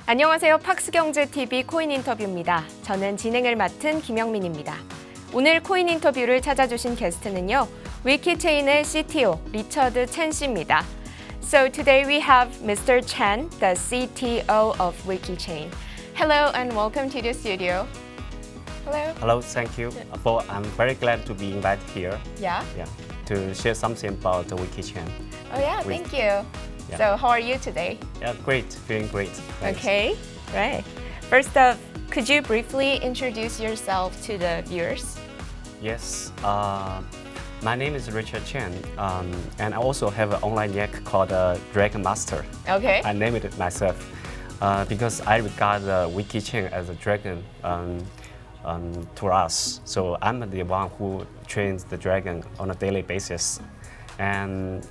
안녕하세요. 팍스경제TV 코인인터뷰입니다. 저는 진행을 맡은 김영민입니다. 오늘 코인인터뷰를 찾아주신 게스트는요. WaykiChain의 CTO 리처드 첸 씨입니다. So today we have Mr. Chen, the CTO of WaykiChain. Hello and welcome to the studio. Hello. Hello, thank you. I'm very glad to be invited here. Yeah. To share something about the WaykiChain. Oh yeah, thank you. Yeah. So how are you today? Yeah, great, feeling great. Thanks. Okay, right. First up, could you briefly introduce yourself to the viewers? Yes, my name is Richard Chen, and I also have an online yak called Dragon Master. Okay. I named it myself because I regard WaykiChain as a dragon to us. So I'm the one who trains the dragon on a daily basis, and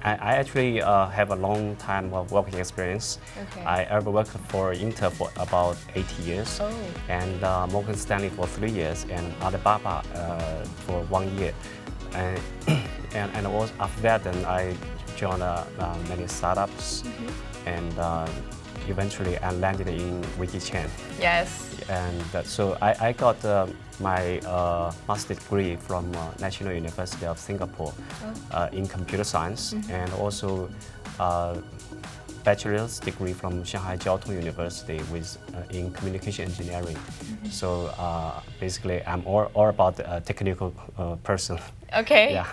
I actually have a long time of working experience. Okay. I ever worked for Intel for about 8 years, and Morgan Stanley for 3 years, and Alibaba for 1 year. And also after that, then I joined many startups, and eventually I landed in WaykiChain. Yes. And so I got my master's degree from National University of Singapore in computer science, and also bachelor's degree from Shanghai Jiao Tong University in communication engineering. So basically, I'm all about a technical person. Okay. Yeah.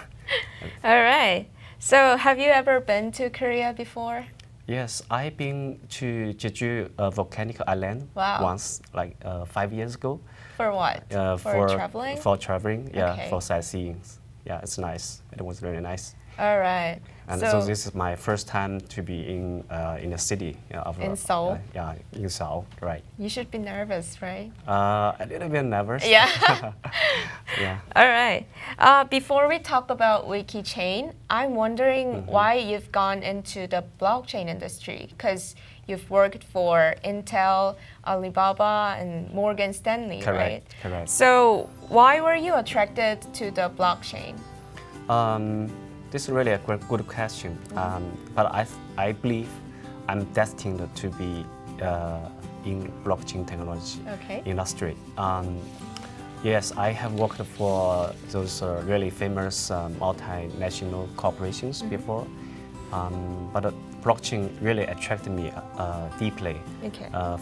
All right. So have you ever been to Korea before? Yes, I've been to Jeju volcanic island once, like 5 years ago. For what? For traveling? For traveling, yeah, Okay. for sightseeing. Yeah, it's nice. It was really nice. All right. And so this is my first time to be in a city of In Seoul? Yeah, in Seoul, right. You should be nervous, right? A little bit nervous. Yeah. Yeah. All right. Before we talk about WaykiChain, I'm wondering why you've gone into the blockchain industry, because you've worked for Intel, Alibaba, and Morgan Stanley, right? Correct. So why were you attracted to the blockchain? This is really a good question, but I believe I'm destined to be in blockchain technology industry. Yes, I have worked for those really famous multinational corporations before, but blockchain really attracted me deeply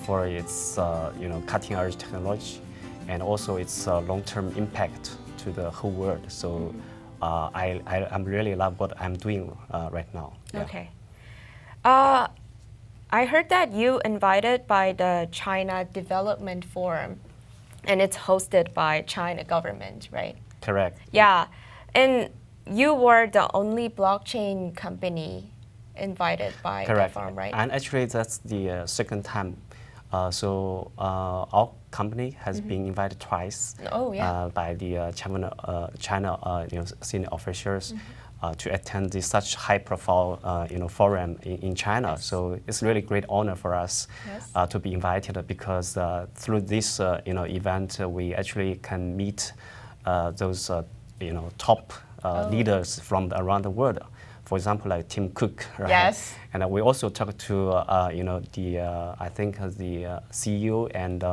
for its cutting-edge technology and also its long-term impact to the whole world. So. I really love what I'm doing right now. Yeah. Okay. I heard that you invited by the China Development Forum, and it's hosted by China government, right? Correct. Yeah, and you were the only blockchain company invited by the forum, right? And actually, that's the second time. So our company has been invited twice by the China senior officials to attend such high-profile forum in China. So it's really great honor for us to be invited because through this event we actually can meet those top leaders from around the world. For example, like Tim Cook, right? Yes. And we also talked to I think the CEO and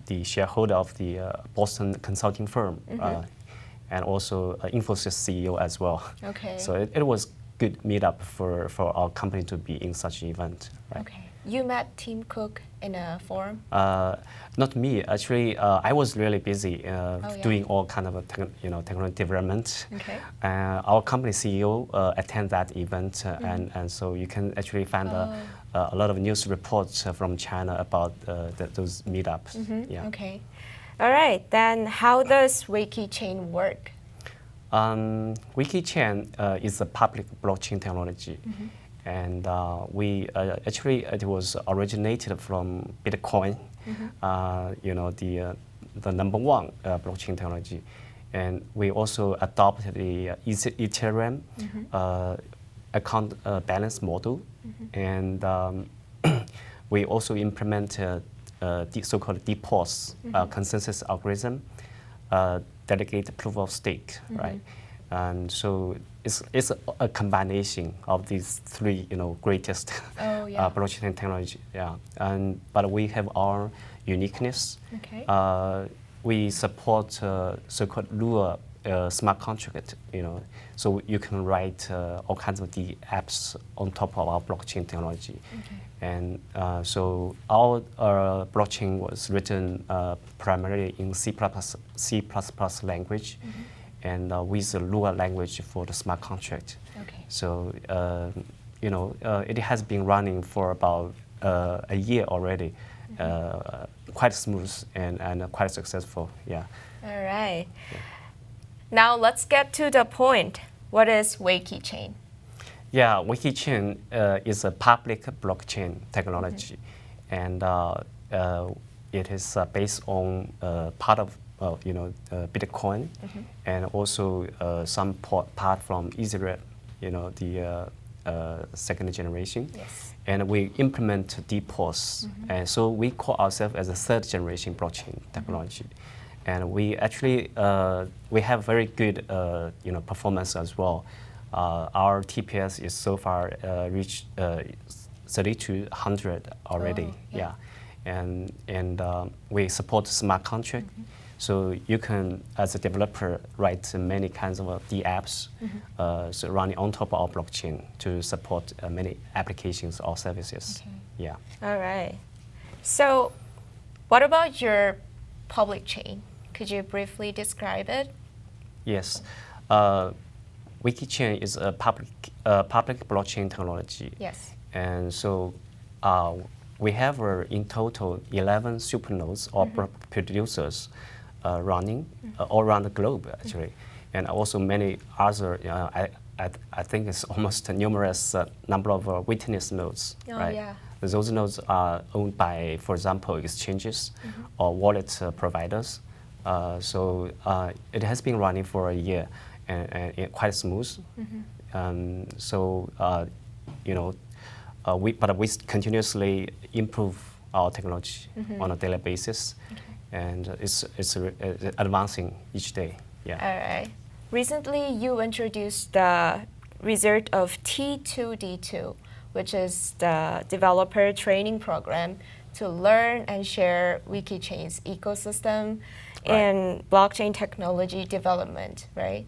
the shareholder of the Boston consulting firm, and also Infosys CEO as well. Okay. So it was good meetup for our company to be in such an event. Right? Okay. You met Tim Cook in a forum? Not me. Actually, I was really busy doing all kind of technology development. Okay. Our company CEO attended that event, and so you can actually find a lot of news reports from China about those meetups. Yeah. Okay. All right. Then how does WaykiChain work? WaykiChain is a public blockchain technology. And we actually it was originated from Bitcoin, the number one blockchain technology, and we also adopted the Ethereum account balance model, and we also implemented the so-called DPoS consensus algorithm, delegate proof of stake, right? And so it's a combination of these three, greatest blockchain technology. Yeah, but we have our uniqueness. Okay. We support so-called Lua smart contract. So you can write all kinds of the apps on top of our blockchain technology. Okay. And so our blockchain was written primarily in C++ language, and with the Lua language for the smart contract. Okay. So it has been running for about a year already, quite smooth and quite successful. Yeah. All right. Yeah. Now let's get to the point. What is WaykiChain? Yeah, WaykiChain is a public blockchain technology, and it is based on part of Bitcoin, and also some part from Israel, the second generation. Yes. And we implement dapps, and so we call ourselves as a third generation blockchain technology. And we actually we have very good performance as well. Our TPS is so far reached 3,200 already. Oh, yeah. And we support smart contract, so you can, as a developer, write many kinds of dapps so running on top of our blockchain to support many applications or services. Okay. Yeah. All right. So, what about your public chain? Could you briefly describe it? Yes. WaykiChain is a public blockchain technology. Yes. And so we have in total 11 supernodes or producers running all around the globe, actually. And also many other, I think it's almost a numerous number of witness nodes. Oh, right? yeah. Those nodes are owned by, for example, exchanges or wallet providers. So it has been running for a year and quite smooth. But we continuously improve our technology on a daily basis, and it's advancing each day. Yeah. All right. Recently, you introduced the result of T2D2, which is the developer training program to learn and share WaykiChain's ecosystem and blockchain technology development, right?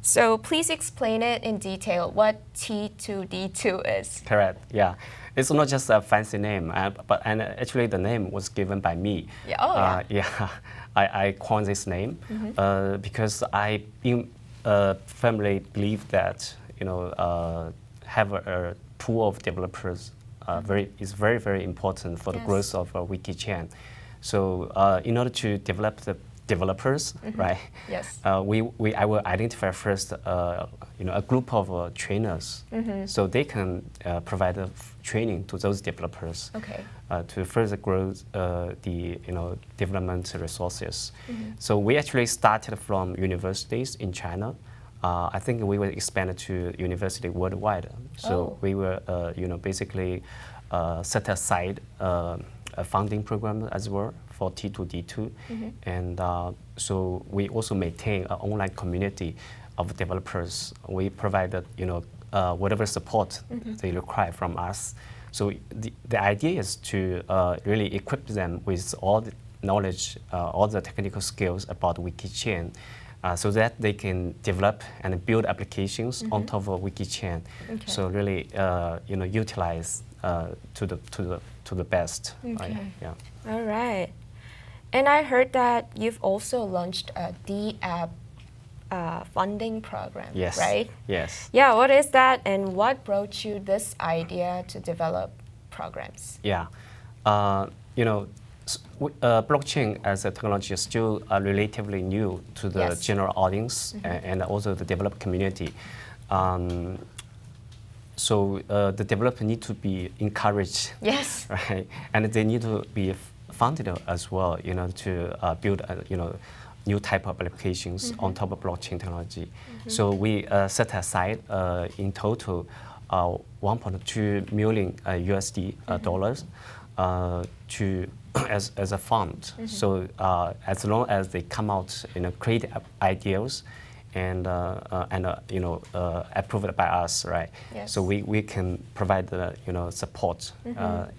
So please explain it in detail what T2D2 is. Correct. Yeah, it's not just a fancy name, but actually the name was given by me. Yeah. Oh, yeah. I coined this name because I firmly believe that have a pool of developers is very, very important for the growth of WaykiChain. So in order to develop the developers, right? Yes. I will identify first, a group of trainers, so they can provide training to those developers to further grow the development resources. So we actually started from universities in China. I think we will expand to university worldwide. So we will, basically set aside a funding program as well for T2D2, and so we also maintain an online community of developers. We provide whatever support they require from us. So the idea is to really equip them with all the knowledge, all the technical skills about WaykiChain, so that they can develop and build applications on top of WaykiChain. So really, utilize to the best. Yeah. All right. And I heard that you've also launched a dapps funding program, right? Yes. Yeah, what is that and what brought you this idea to develop programs? Yeah. Blockchain as a technology is still relatively new to the general audience and also the developer community. So the developer need to be encouraged, right? And they need to be funded as well, to build, new type of applications on top of blockchain technology. So we set aside in total 1.2 million USD dollars to as a fund. So as long as they come out, create ideas approved by us, right? Yes. So we can provide the support,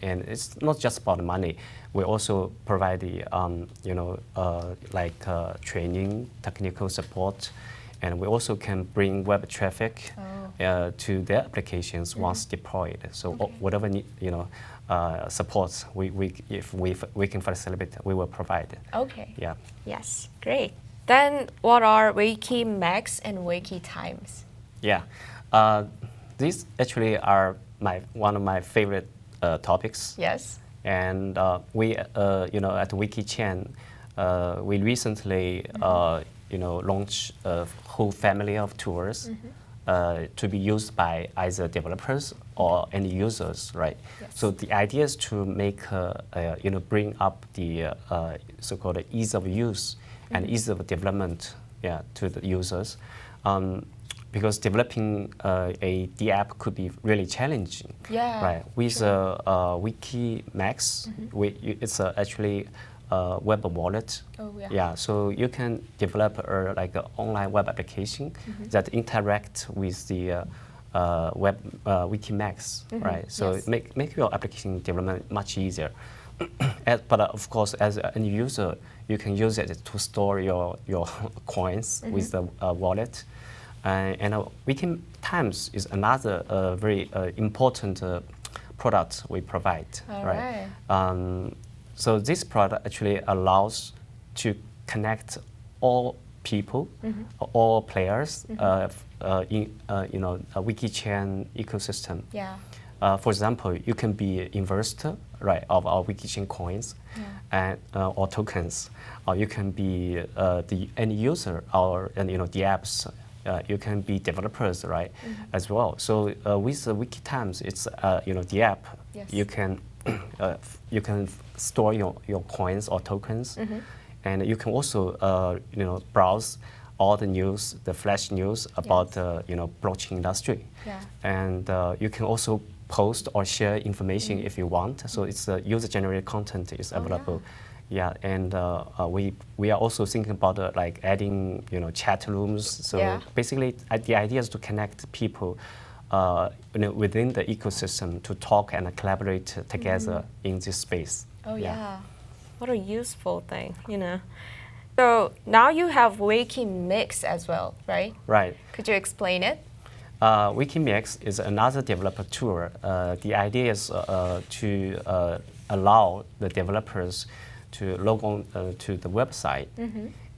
and it's not just about money. We also provide the training, technical support, and we also can bring web traffic to their applications once deployed. So whatever supports if we can facilitate, we will provide. Okay. Yeah. Yes, great. Then what are WaykiMax and WaykiTimes? Yeah. These actually are one of my favorite topics. Yes. And we, at WaykiChain, we recently, launched a whole family of tools to be used by either developers or end users, right? Yes. So the idea is to make, bring up the so-called ease of use and ease of development, to the users. Because developing a DApp could be really challenging, right? With WaykiMax, it's actually a web wallet. So you can develop an online web application that interact with the WaykiMax, right? So make your application development much easier. But of course, as an end user, you can use it to store your coins with the wallet. And WaykiTimes is another very important product we provide, right? So this product actually allows to connect all people, all players in a WaykiChain ecosystem. For example, you can be an investor, right, of our WaykiChain coins and or tokens, or you can be the end user or the apps. You can be developers, right, as well. So with the WaykiTimes, it's the app. You can store your coins or tokens, and you can also browse all the news, the flash news about the blockchain industry, and you can also post or share information if you want. So it's user-generated content is available. And we are also thinking about adding chat rooms. So basically, the idea is to connect people within the ecosystem to talk and collaborate together in this space. What a useful thing, So now you have WaykiMix as well, right? Right. Could you explain it? WaykiMix is another developer tool. The idea is to allow the developers to log on to the website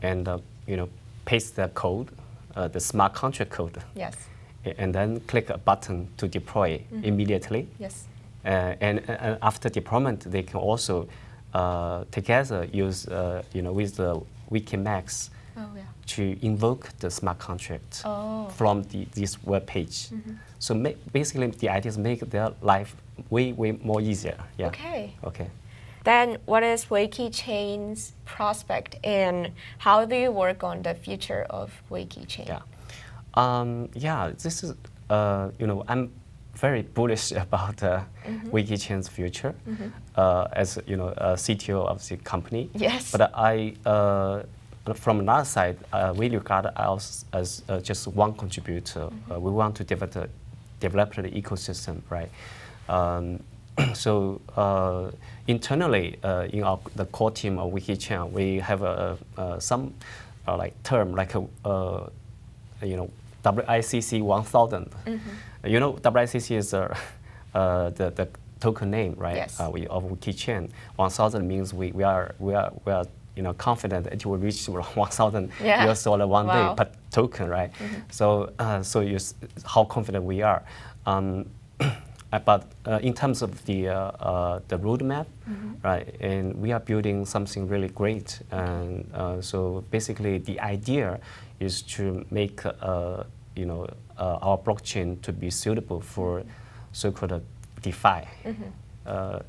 and paste the code, the smart contract code. And then click a button to deploy immediately. And after deployment, they can also together use with the WaykiMax to invoke the smart contract from this web page. So basically, the idea is make their life way more easier. Okay. Then what is WaykiChain's prospect and how do you work on the future of WaykiChain? This is, I'm very bullish about WaykiChain's future as a CTO of the company. But from another side, we regard us as just one contributor. We want to develop the ecosystem, right? So internally, in the core team of WaykiChain, we have some term WICC 1000. WICC is the token name, right? Of WaykiChain. 1000 means we are confident it will reach 1,000 US dollar one day per token, right? So how confident we are. But in terms of the roadmap, right, and we are building something really great. And so basically, the idea is to make our blockchain to be suitable for so-called DeFi,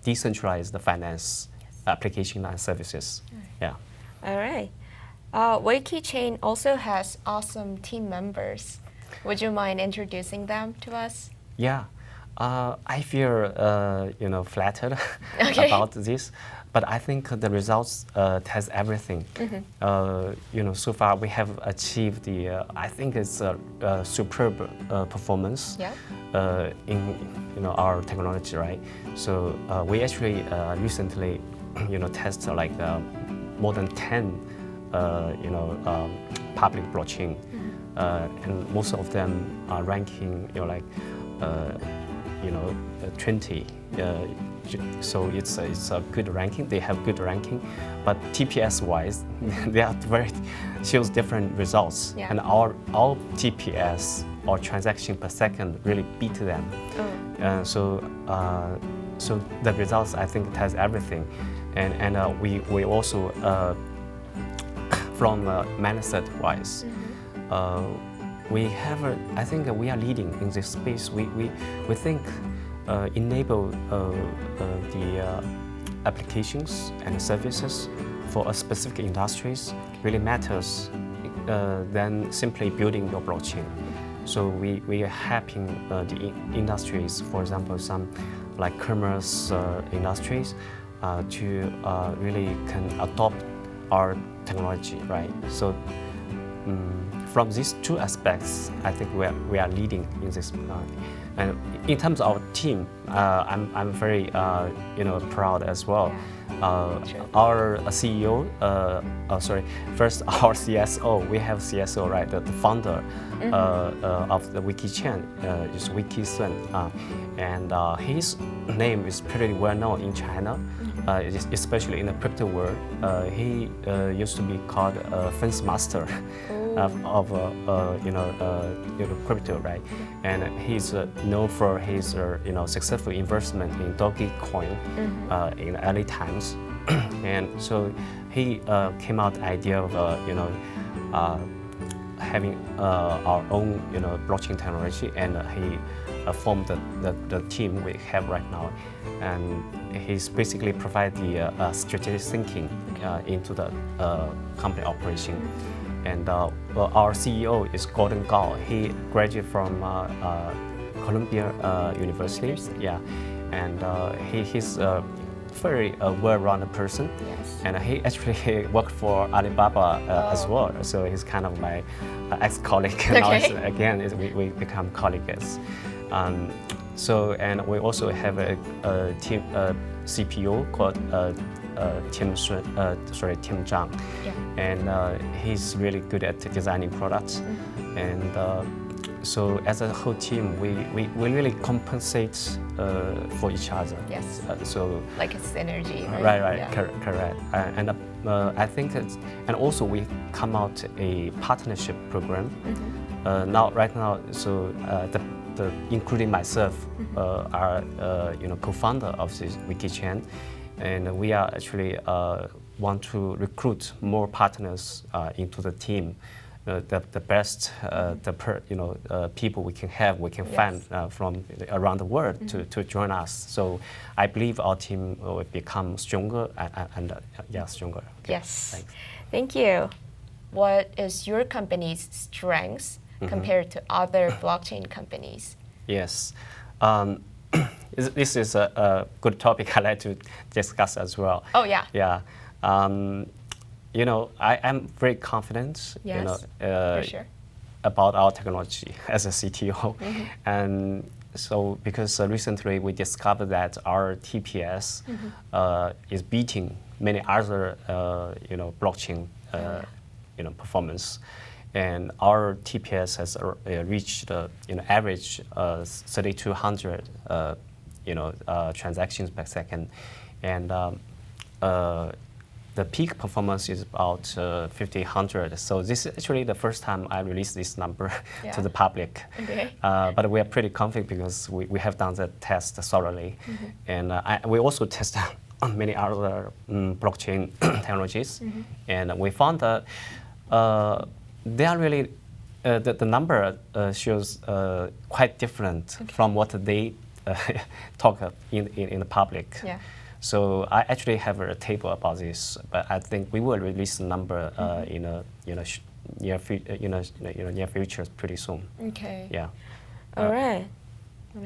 decentralized finance application and services. All right. WaykiChain also has awesome team members. Would you mind introducing them to us? I feel flattered about this, but I think the results test everything. So far we have achieved I think it's a superb performance in our technology, right? So we actually recently tested like more than 10 public blockchain, and most of them are ranking 20. So it's a good ranking. They have good ranking, but TPS wise, they are shows different results. And our TPS or transaction per second really beat them. So the results, I think, has everything, and we also from mindset wise. We have, I think we are leading in this space. We think enable the applications and services for a specific industries really matters than simply building your blockchain. So we are helping the industries, for example, some like commerce industries, to really can adopt our technology, right? So. From these two aspects, I think we are leading in this. And in terms of team, I'm very proud as well. Our CEO, first our CSO. We have CSO, right? The founder of the WaykiChain is WaykiChain, and his name is pretty well known in China, especially in the crypto world. He used to be called fence master of crypto, right? And he's known for his successful investment in Dogecoin in early times. And so he came out the idea of having our own blockchain technology, and he formed the team we have right now. And he's basically provide the strategic thinking into the company operation. And our CEO is Gordon Gao. He graduated from Columbia University. Yeah, and he's a very well-rounded person. Yes. And he actually worked for Alibaba as well. So he's kind of my ex-colleague. Okay. Now again, we become colleagues. So, and we also have a team CPO called Tim Zhang, and he's really good at designing products. And so, as a whole team, we really compensate for each other. Yes. So, like a synergy. Right. Yeah. Correct. And I think and also we come out a partnership program. Right now, so including myself, are co-founder of this WaykiChain, and we are actually want to recruit more partners into the team. The best people we can find from around the world to join us. So I believe our team will become stronger and stronger. Okay. Yes. Thanks. Thank you. What is your company's strengths compared to other blockchain companies? Yes. This is a good topic I'd like to discuss as well. Oh, yeah. Yeah. I am very confident, Yes, for sure. about our technology as a CTO. And so because recently we discovered that our TPS is beating many other, blockchain, performance. And our TPS has reached, average 3,200, transactions per second. And the peak performance is about 1,500. So this is actually the first time I released this number to the public. Okay. But we are pretty confident because we have done the test thoroughly. And we also tested on many other blockchain technologies. And we found that they are really, the number shows quite different from what they talk in the public. Yeah. So I actually have a table about this, but I think we will release the number in a near future pretty soon. Okay. Yeah. All right.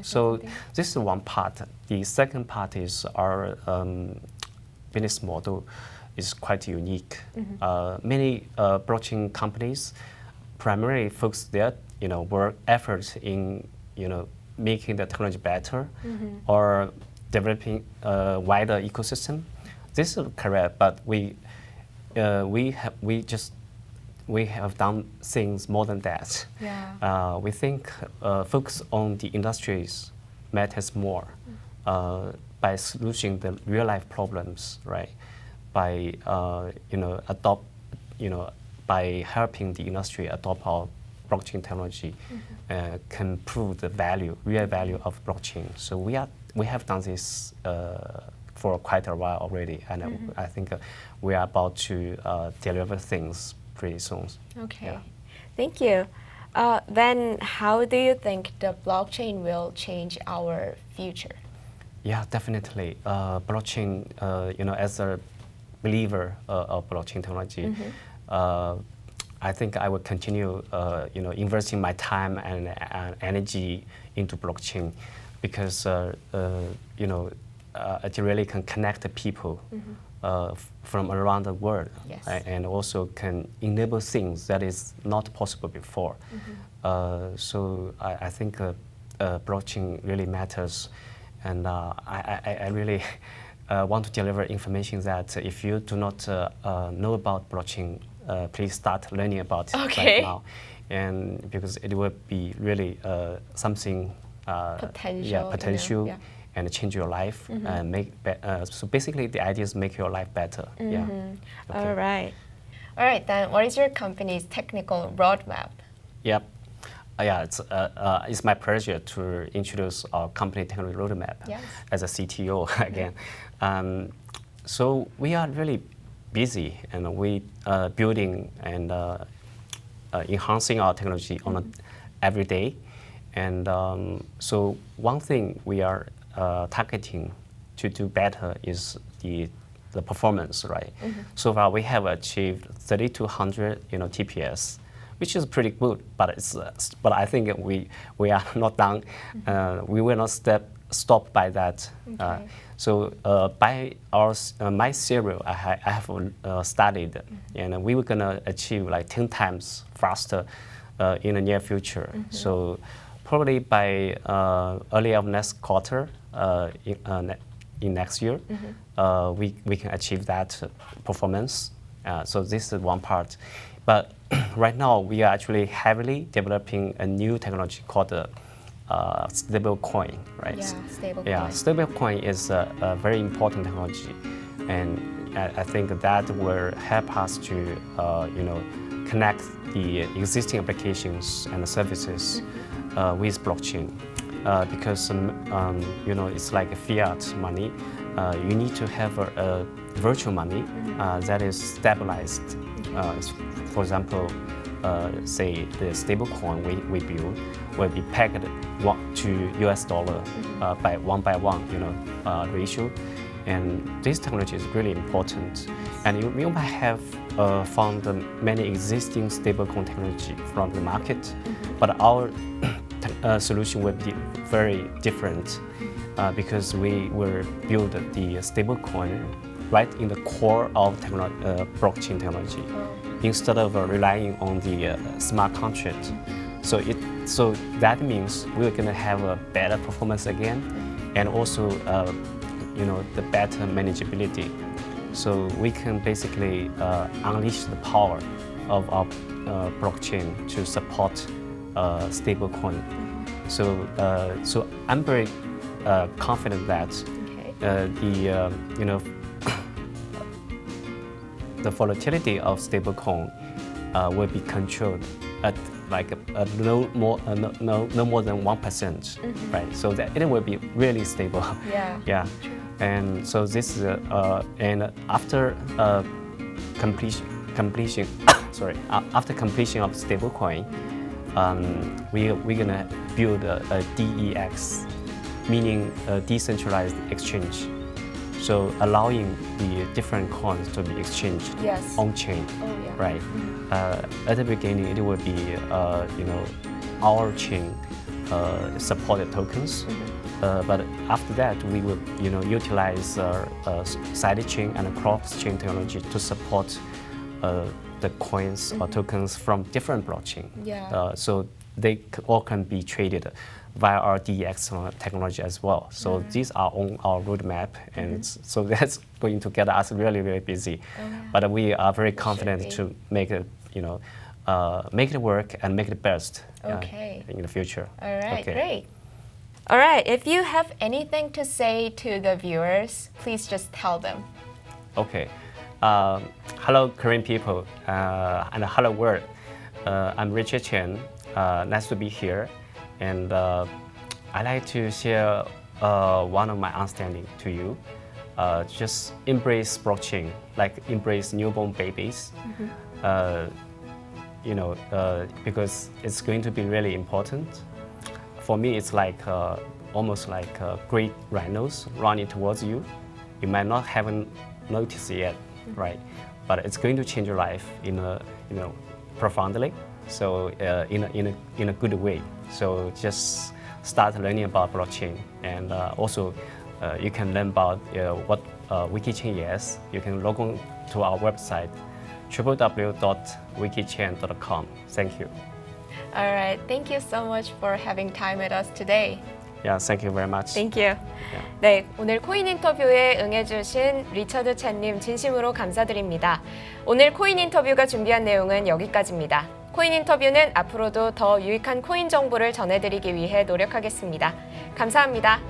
So this is one part. The second part is our business model is quite unique. Many blockchain companies primarily focus their work efforts in making the technology better or developing a wider ecosystem. This is correct, but we have done things more than that. Yeah. We think focus on the industries matters more by solutioning the real life problems, right? By by helping the industry adopt our blockchain technology, can prove the real value of blockchain. So we have done this for quite a while already, and I think we are about to deliver things pretty soon. Okay, Yeah. thank you. Then how do you think the blockchain will change our future? Yeah, definitely. Blockchain, as a believer of blockchain technology, I think I will continue, investing my time and energy into blockchain because, it really can connect the people from around the world, Yes. and also can enable things that is not possible before. So I think blockchain really matters, and I really want to deliver information that if you do not know about blockchain, please start learning about it Okay. right now, and because it will be really something potential. Yeah. And change your life and so basically the idea is make your life better. Yeah. Okay. All right. All right, then what is your company's technical roadmap? Yep. Yeah, it's my pleasure to introduce our company technology roadmap Yes. as a CTO again. So we are really busy, and we building and enhancing our technology on every day. And so one thing we are targeting to do better is the performance, right? So far we have achieved 3,200 TPS, which is pretty good, but but I think we are not done. We will not stop by that. Okay. So by my serial, I have studied, and we were gonna achieve like 10 times faster in the near future. So probably by early of next quarter, in next year, we can achieve that performance. So this is one part. But right now, we are actually heavily developing a new technology called stable coin, right? Yeah, stablecoin. Yeah, stable coin is a very important technology, and I think that will help us to, connect the existing applications and services with blockchain. Because it's like a fiat money. You need to have a virtual money that is stabilized. For example, say the stable coin we build will be pegged to US dollar by one, ratio. And this technology is really important. And you might have found many existing stablecoin technology from the market, but our solution will be very different because we will build the stablecoin right in the core of blockchain technology, instead of relying on the smart contract. So that means we're going to have a better performance again, and also the better manageability. So we can basically unleash the power of our blockchain to support stablecoin. So I'm very confident that the volatility of stablecoin will be controlled at no more than 1%, right? So that it will be really stable. Yeah. Yeah. And so this is and after completion after completion of stablecoin, we're gonna build a DEX, meaning a decentralized exchange. So allowing the different coins to be exchanged on chain, right? At the beginning, it will be our chain supported tokens. But after that, we will utilize sidechain and cross-chain technology to support the coins or tokens from different blockchain. So they all can be traded via our DEX technology as well. So these are on our roadmap, and so that's going to get us really, really busy. But we are very confident to make it, make it work and make it best in the future. All right, great. All right, if you have anything to say to the viewers, please just tell them. Okay. Hello, Korean people, and hello, world. I'm WaykiChain. Nice to be here. And I'd like to share one of my understanding to you. Just embrace blockchain, like embrace newborn babies. Because it's going to be really important. For me, it's like almost like great rhinos running towards you. You might not haven't noticed yet, right? But it's going to change your life in a profoundly. So in a good way. So just start learning about blockchain, and also you can learn about what WaykiChain is. You can log on to our website www.waykichain.com. Thank you. All right, thank you so much for having time with us today. Yeah, thank you very much. Thank you. 네, 오늘 코인 인터뷰에 응해주신 리처드 첸님 진심으로 감사드립니다. 오늘 코인 인터뷰가 준비한 내용은 여기까지입니다. 코인 인터뷰는 앞으로도 더 유익한 코인 정보를 전해드리기 위해 노력하겠습니다. 감사합니다.